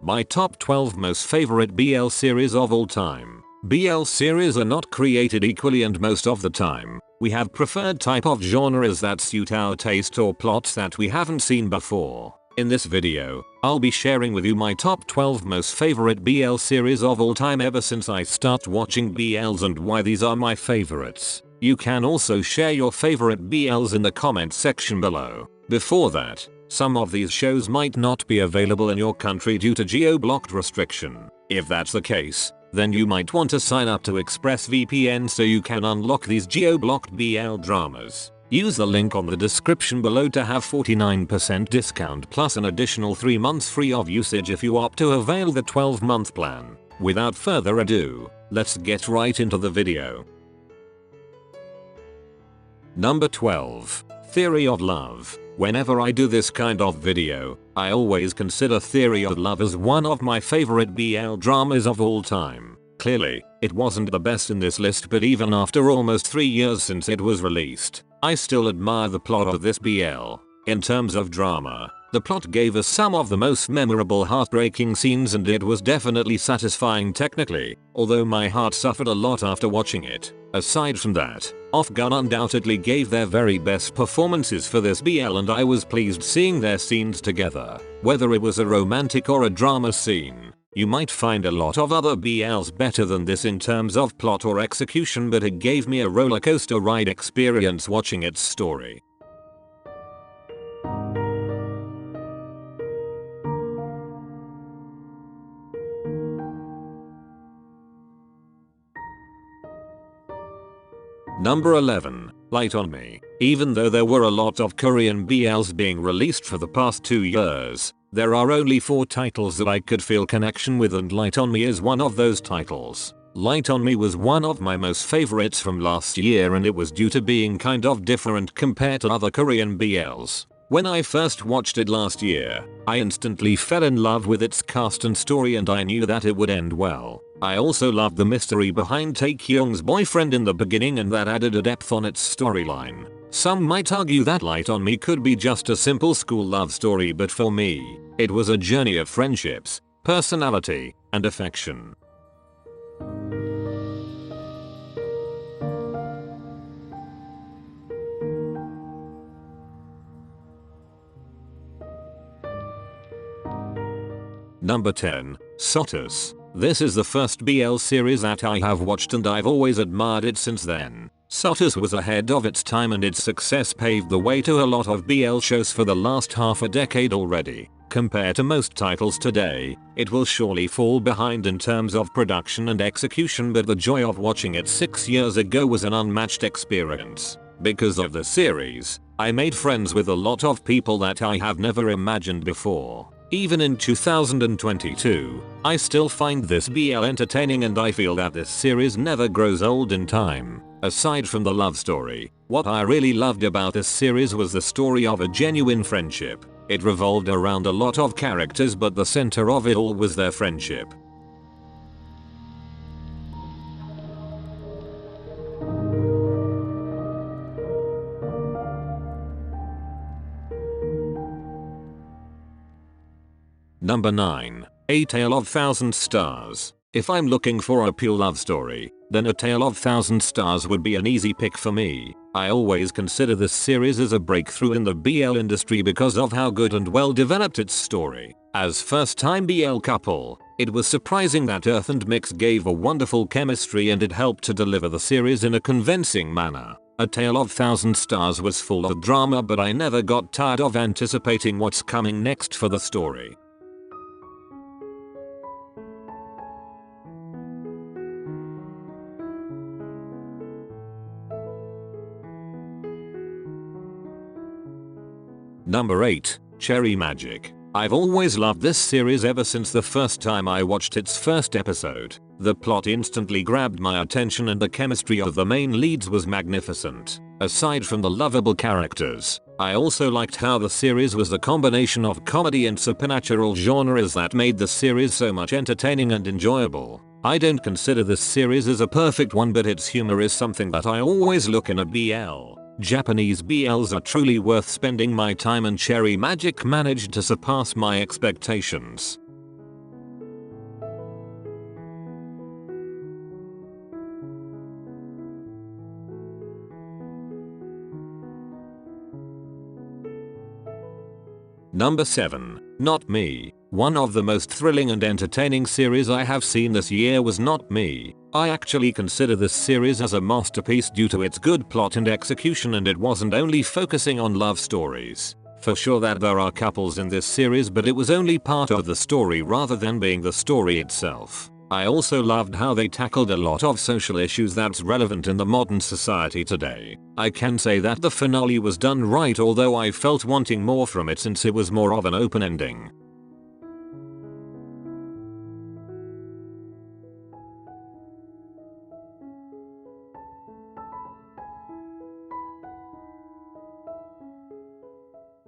My top 12 most favorite BL series of all time. BL series are not created equally, and most of the time, we have preferred type of genres that suit our taste or plots that we haven't seen before. In this video, I'll be sharing with you my top 12 most favorite BL series of all time ever since I started watching BLs and why these are my favorites. You can also share your favorite BLs in the comment section below. Before that, some of these shows might not be available in your country due to geo-blocked restriction. If that's the case, then you might want to sign up to ExpressVPN so you can unlock these geo-blocked BL dramas. Use the link on the description below to have 49% discount plus an additional 3 months free of usage if you opt to avail the 12-month plan. Without further ado, let's get right into the video. Number 12. Theory of Love. Whenever I do this kind of video, I always consider Theory of Love as one of my favorite BL dramas of all time. Clearly, it wasn't the best in this list, but even after almost 3 years since it was released, I still admire the plot of this BL. In terms of drama, the plot gave us some of the most memorable heartbreaking scenes and it was definitely satisfying technically, although my heart suffered a lot after watching it. Aside from that, Off-Gun undoubtedly gave their very best performances for this BL and I was pleased seeing their scenes together. Whether it was a romantic or a drama scene, you might find a lot of other BLs better than this in terms of plot or execution, but it gave me a rollercoaster ride experience watching its story. Number 11. Light on Me. Even though there were a lot of Korean BLs being released for the past 2 years, there are only 4 titles that I could feel connection with, and Light on Me is one of those titles. Light on Me was one of my most favorites from last year, and it was due to being kind of different compared to other Korean BLs. When I first watched it last year, I instantly fell in love with its cast and story and I knew that it would end well. I also loved the mystery behind Taekyung's boyfriend in the beginning, and that added a depth on its storyline. Some might argue that Light on Me could be just a simple school love story, but for me, it was a journey of friendships, personality, and affection. Number 10. Sotus. This is the first BL series that I have watched and I've always admired it since then. Sotus was ahead of its time and its success paved the way to a lot of BL shows for the last half a decade already. Compared to most titles today, it will surely fall behind in terms of production and execution, but the joy of watching it 6 years ago was an unmatched experience. Because of the series, I made friends with a lot of people that I have never imagined before. Even in 2022, I still find this BL entertaining and I feel that this series never grows old in time. Aside from the love story, what I really loved about this series was the story of a genuine friendship. It revolved around a lot of characters, but the center of it all was their friendship. Number 9. A Tale of Thousand Stars. If I'm looking for a pure love story, then A Tale of Thousand Stars would be an easy pick for me. I always consider this series as a breakthrough in the BL industry because of how good and well developed its story. As first-time BL couple, it was surprising that Earth and Mix gave a wonderful chemistry and it helped to deliver the series in a convincing manner. A Tale of Thousand Stars was full of drama, but I never got tired of anticipating what's coming next for the story. Number 8. Cherry Magic. I've always loved this series ever since the first time I watched its first episode. The plot instantly grabbed my attention and the chemistry of the main leads was magnificent. Aside from the lovable characters, I also liked how the series was a combination of comedy and supernatural genres that made the series so much entertaining and enjoyable. I don't consider this series as a perfect one, but its humor is something that I always look in a BL. Japanese BLs are truly worth spending my time, and Cherry Magic managed to surpass my expectations. Number 7. Not Me. One of the most thrilling and entertaining series I have seen this year was Not Me. I actually consider this series as a masterpiece due to its good plot and execution, and it wasn't only focusing on love stories. For sure that there are couples in this series, but it was only part of the story rather than being the story itself. I also loved how they tackled a lot of social issues that's relevant in the modern society today. I can say that the finale was done right, although I felt wanting more from it since it was more of an open ending.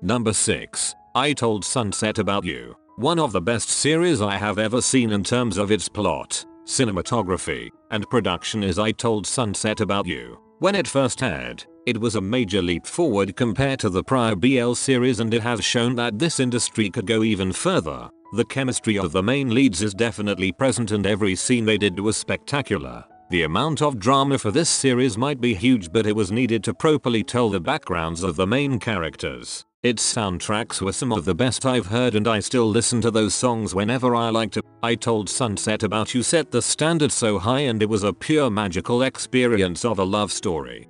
Number 6. I Told Sunset About You. One of the best series I have ever seen in terms of its plot, cinematography, and production is I Told Sunset About You. When it first aired, it was a major leap forward compared to the prior BL series, and it has shown that this industry could go even further. The chemistry of the main leads is definitely present and every scene they did was spectacular. The amount of drama for this series might be huge, but it was needed to properly tell the backgrounds of the main characters. Its soundtracks were some of the best I've heard, and I still listen to those songs whenever I like to. I Told Sunset About You set the standard so high, and it was a pure magical experience of a love story.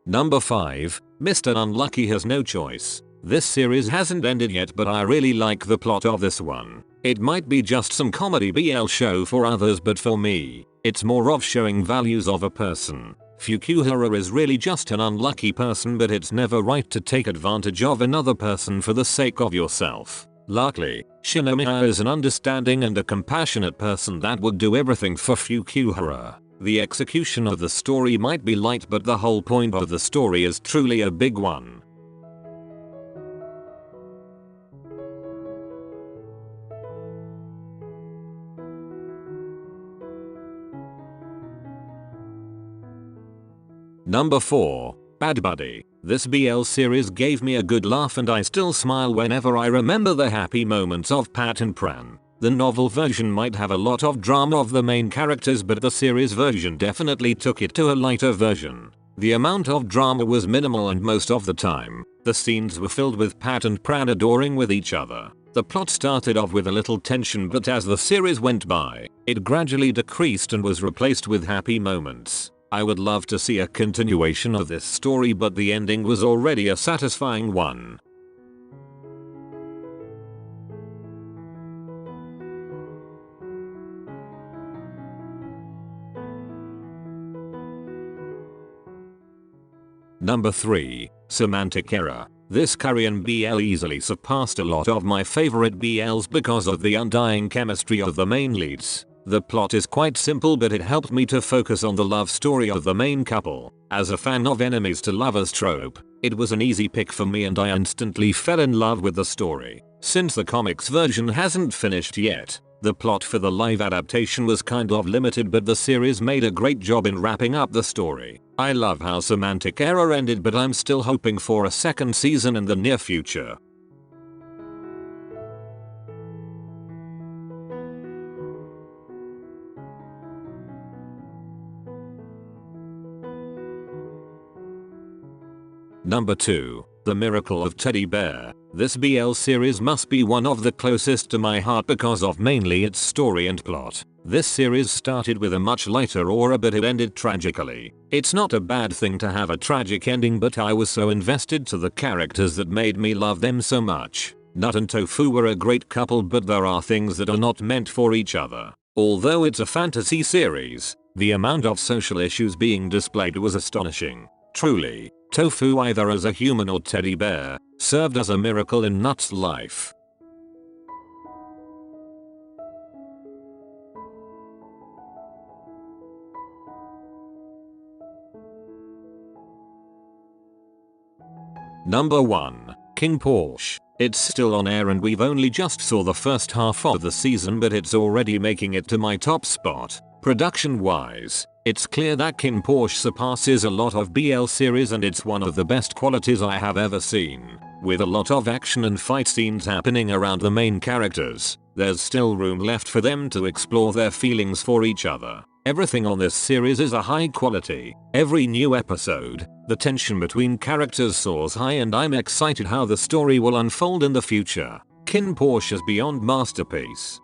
Number 5. Mr. Unlucky Has No Choice. This series hasn't ended yet, but I really like the plot of this one. It might be just some comedy BL show for others, but for me, it's more of showing values of a person. Fukuhara is really just an unlucky person, but it's never right to take advantage of another person for the sake of yourself. Luckily, Shinomiya is an understanding and a compassionate person that would do everything for Fukuhara. The execution of the story might be light, but the whole point of the story is truly a big one. Number 4. Bad Buddy. This BL series gave me a good laugh, and I still smile whenever I remember the happy moments of Pat and Pran. The novel version might have a lot of drama of the main characters, but the series version definitely took it to a lighter version. The amount of drama was minimal, and most of the time, the scenes were filled with Pat and Pran adoring with each other. The plot started off with a little tension, but as the series went by, it gradually decreased and was replaced with happy moments. I would love to see a continuation of this story, but the ending was already a satisfying one. Number 3. Semantic Error. This Korean BL easily surpassed a lot of my favorite BLs because of the undying chemistry of the main leads. The plot is quite simple, but it helped me to focus on the love story of the main couple. As a fan of enemies to lovers trope, it was an easy pick for me, and I instantly fell in love with the story. Since the comics version hasn't finished yet, the plot for the live adaptation was kind of limited, but the series made a great job in wrapping up the story. I love how Semantic Error ended, but I'm still hoping for a second season in the near future. Number 2. The Miracle of Teddy Bear. This BL series must be one of the closest to my heart because of mainly its story and plot. This series started with a much lighter aura, but it ended tragically. It's not a bad thing to have a tragic ending, but I was so invested to the characters that made me love them so much. Nut and Tofu were a great couple, but there are things that are not meant for each other. Although it's a fantasy series, the amount of social issues being displayed was astonishing. Truly, Tofu, either as a human or teddy bear, served as a miracle in Nut's life. Number 1. King Porsche. It's still on air and we've only just saw the first half of the season, but it's already making it to my top spot. Production wise, it's clear that Kin Porsche surpasses a lot of BL series and it's one of the best qualities I have ever seen. With a lot of action and fight scenes happening around the main characters, there's still room left for them to explore their feelings for each other. Everything on this series is a high quality. Every new episode, the tension between characters soars high and I'm excited how the story will unfold in the future. Kin Porsche is beyond masterpiece.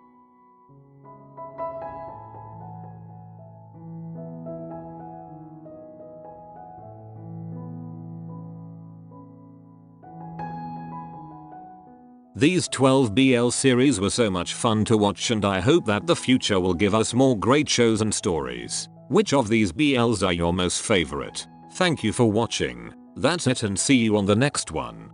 These 12 BL series were so much fun to watch and I hope that the future will give us more great shows and stories. Which of these BLs are your most favorite? Thank you for watching. That's it and see you on the next one.